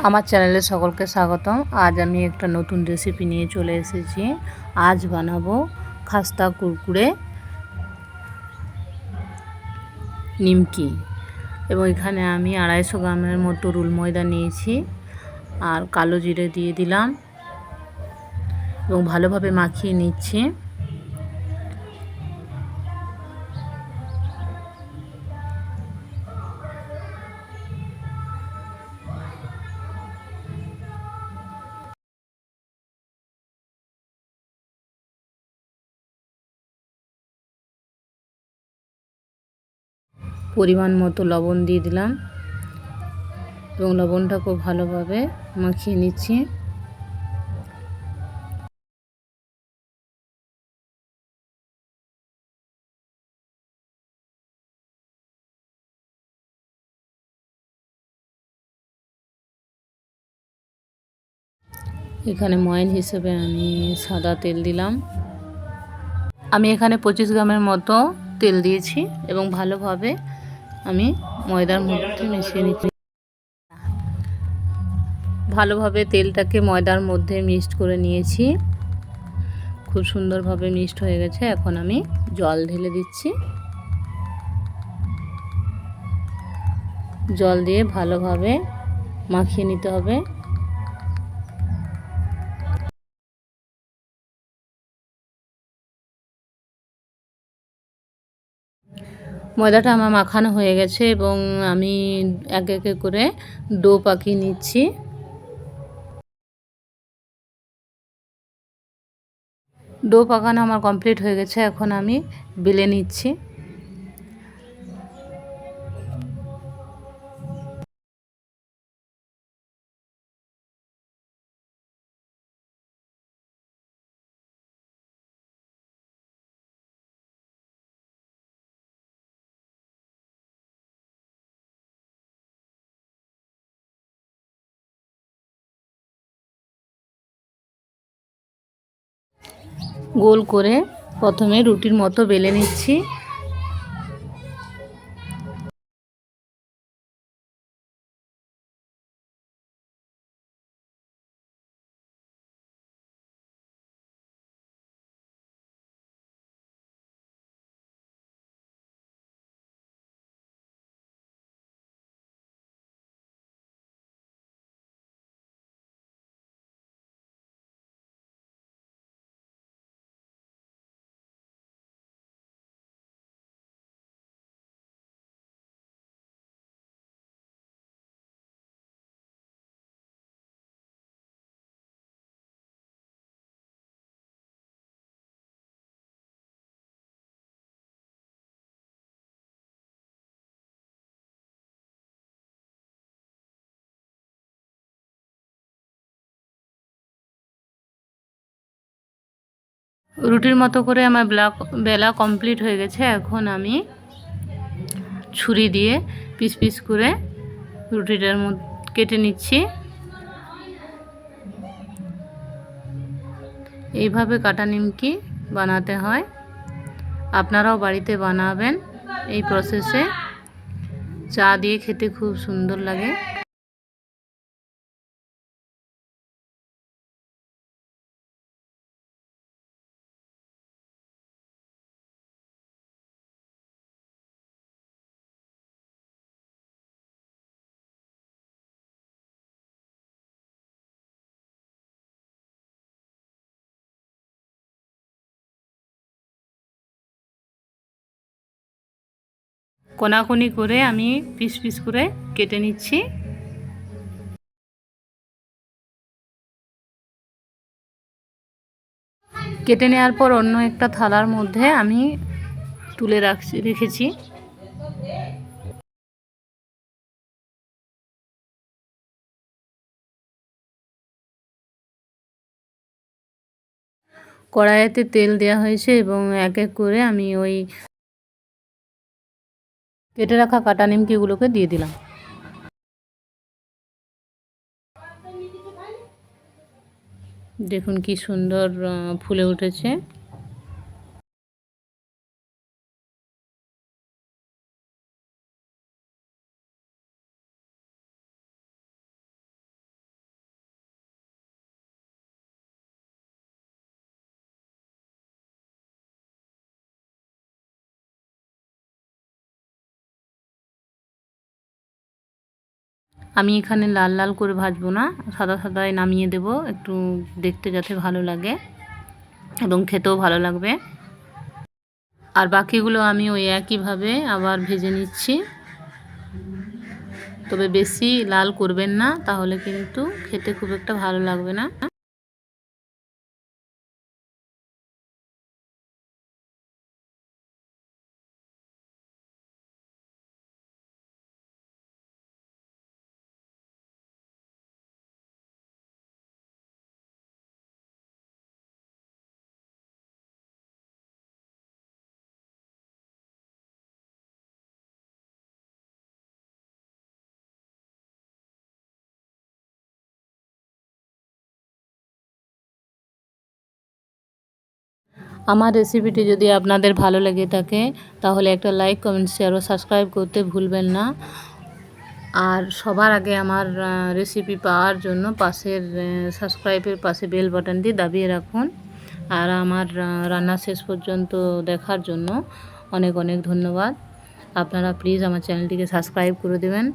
আমার চ্যানেলে সকলকে স্বাগতম। আজ আমি একটা নতুন রেসিপি নিয়ে চলে এসেছি। আজ বানাবো খাস্তা কুরকুরে নিমকি। এবং এখানে আমি 250 গ্রামের মতো রুল ময়দা নিয়েছি আর কালো জিরে দিয়ে দিলাম এবং ভালোভাবে মাখিয়ে নিচ্ছি। পরিমাণ মতো লবণ দিয়ে দিলাম এবং লবণটা খুব ভালোভাবে মাখিয়ে নিচ্ছি। এখানে ময়ান হিসেবে আমি সাদা তেল দিলাম। আমি এখানে 25 গ্রামের মতো তেল দিয়েছি এবং ভালোভাবে আমি ময়দার মধ্যে মিশিয়ে নিচ্ছি। ভালোভাবে তেলটাকে ময়দার মধ্যে মিক্সড করে নিয়েছি। খুব সুন্দরভাবে মিক্সড হয়ে গেছে। এখন আমি জল ঢেলে দিচ্ছি। জল দিয়ে ভালোভাবে মাখিয়ে নিতে হবে। ময়দাটা আমার মাখানো হয়ে গেছে এবং আমি এক এক করে ডো পাকিয়ে নিচ্ছি। ডো পাকানো আমার কমপ্লিট হয়ে গেছে। এখন আমি বেলে নিচ্ছি। গোল করে প্রথমে রুটির মতো বেলে নিচ্ছি। রুটির মতো করে আমার বেলা কমপ্লিট হয়ে গেছে। এখন আমি ছুরি দিয়ে পিস পিস করে রুটিটার মধ্যে কেটে নিচ্ছি। এইভাবে কাটা নিমকি বানাতে হয়। আপনারাও বাড়িতে বানাবেন এই প্রসেসে। চা দিয়ে খেতে খুব সুন্দর লাগে। কোনাকুনি করে আমি পিস পিস করে কেটে নিচ্ছি। কেটে নেওয়ার পর অন্য একটা থালার মধ্যে আমি তুলে রেখেছি। কড়াইতে তেল দেওয়া হয়েছে এবং এক এক করে আমি ওই কেটে রাখা কাটা নিমকিগুলোকে দিয়ে দিলাম। দেখুন কি সুন্দর ফুলে উঠেছে। আমি এখানে লাল লাল করে ভাজবো না, সাদা সাদায় নামিয়ে দেব, একটু দেখতে যাতে ভালো লাগে এবং খেতেও ভালো লাগবে। আর বাকিগুলো আমি ওই একইভাবে আবার ভেজে নিচ্ছি। তবে বেশি লাল করবেন না, তাহলে কিন্তু খেতে খুব একটা ভালো লাগবে না। আমার রেসিপিটি যদি আপনাদের ভালো লেগে থাকে তাহলে একটা লাইক, কমেন্ট, শেয়ার ও সাবস্ক্রাইব করতে ভুলবেন না। আর সবার আগে আমার রেসিপি পাওয়ার জন্য পাশের সাবস্ক্রাইবের পাশে বেল বাটনটি দাবিয়ে রাখুন। আর আমার রান্না শেষ পর্যন্ত দেখার জন্য অনেক অনেক ধন্যবাদ। আপনারা প্লিজ আমার চ্যানেলটিকে সাবস্ক্রাইব করে দেবেন।